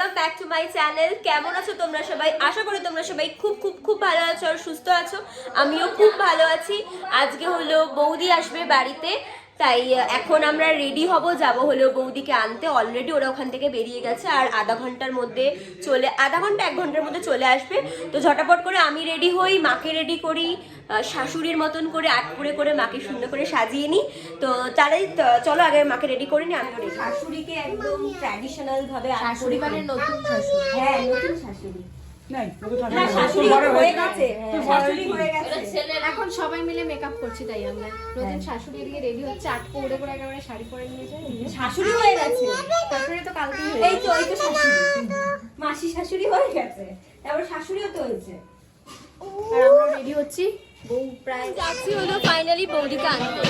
Welcome back to my channel. কেমন আছো তোমরা সবাই? আশা করি তোমরা সবাই খুব খুব খুব ভালো আছো আর সুস্থ আছো। আমিও খুব ভালো আছি। আজকে হলো বৌদি আসবে বাড়িতে, তাই এখন আমরা রেডি হব, যাব হলো বৌদিকে আনতে। অলরেডি ওরা ওখান থেকে বেরিয়ে গেছে আর আধা ঘন্টা 1 ঘন্টার মধ্যে চলে আসবে। তো ঝটাপট করে আমি রেডি হই, মাকে রেডি করি, শাশুড়ির মতন করে আট করে মাকে সুন্দর করে সাজিয়ে নিই। তো তারাই চলো আগে মাকে রেডি করে নিই। আমিও রেডি। শাশুড়িকে একদম ট্র্যাডিশনাল ভাবে শাশুড়ি মানে নতুন শাশুড়ি। হ্যাঁ, নতুন শাশুড়ি। এখন সবাই মিলে মেকআপ করছি, তাই আমরা নতুন শাশুড়ি এদিকে রেডি হচ্ছে, আটকো উড়ে করে একেবারে শাড়ি পরে নিয়ে যায়। শাশুড়ি হয়ে গেছে, তারপরে তো কালকে এই তো শাশুড়ি, মাসি শাশুড়ি হয়ে গেছে, তারপর শাশুড়িও তো হয়েছে। আর আমরা রেডি হচ্ছি, বউ প্রায় যাচ্ছি হলো ফাইনালি বৌদিকে আনতে।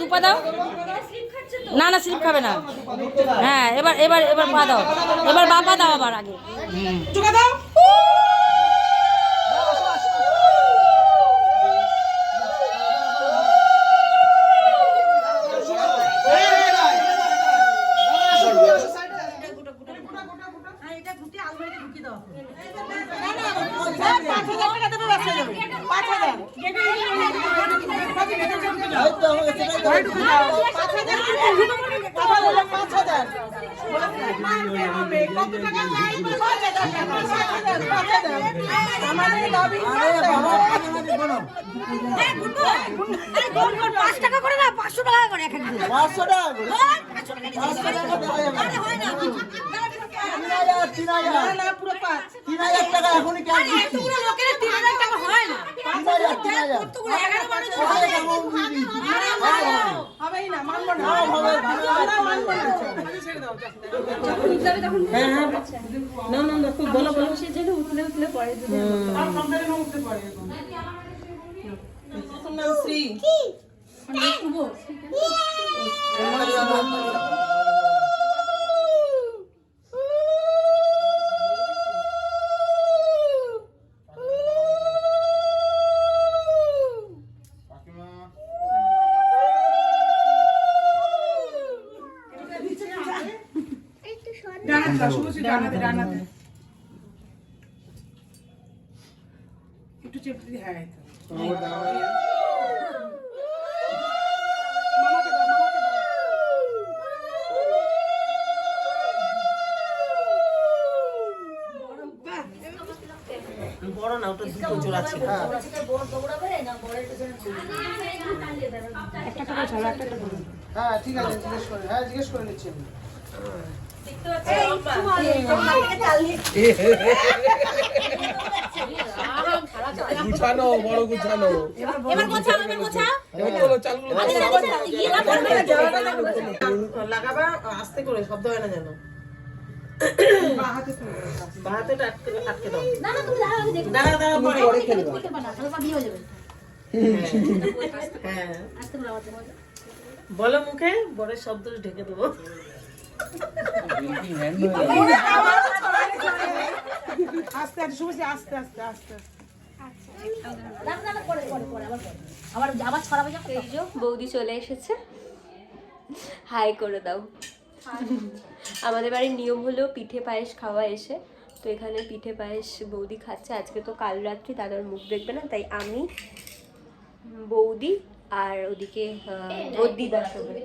দুপা দাও। না না, স্লিপ খাবে না। হ্যাঁ, এবার এবার এবার পা দাও, এবার বাবা দাও আবার আগে। দাও। একটু চেপে দিই, হ্যাঁ বড় না, ওটা দুটো জোড়া ছিল। হ্যাঁ ঠিক আছে, জিজ্ঞেস করে নিচ্ছি আমি। গুছানো, বড় গুছানো। এবার গোছাও, এবার গোছাও। লাগাবা আস্তে করে, শব্দ হয় না যেন। বাঁ হাতে তুলে দাও। বাঁ হাতেটা আটকে দাও। না না তুমি দাঁড়াও, আমি দেখবো। দাঁড়া দাঁড়া, পরে। পরে খেলবা। বলতে পারো না, তাহলে পা বিয়ে হয়ে যাবে। হ্যাঁ, আস্তে করে আওয়াজ দাও। বলো মুখে, বড়ের শব্দ ঢেকে দেবো। আস্তে আস্তে শুভশ্রী, আস্তে আস্তে আস্তে। না না না, পরে পরে পরে আবার পরে। আবার ছড়াবে যখন। এই যে বৌদি চলে এসেছে, হাই করে দাও। আমাদের বাড়ির নিয়ম হলো পিঠে পায়েস খাওয়া এসে, তো এখানে পিঠে পায়েস বৌদি খাচ্ছে। আজকে তো কাল রাত্রি দাদার মুখ দেখবে না, তাই আমি, বৌদি আর ওদিকে ওর দিদা সবাই।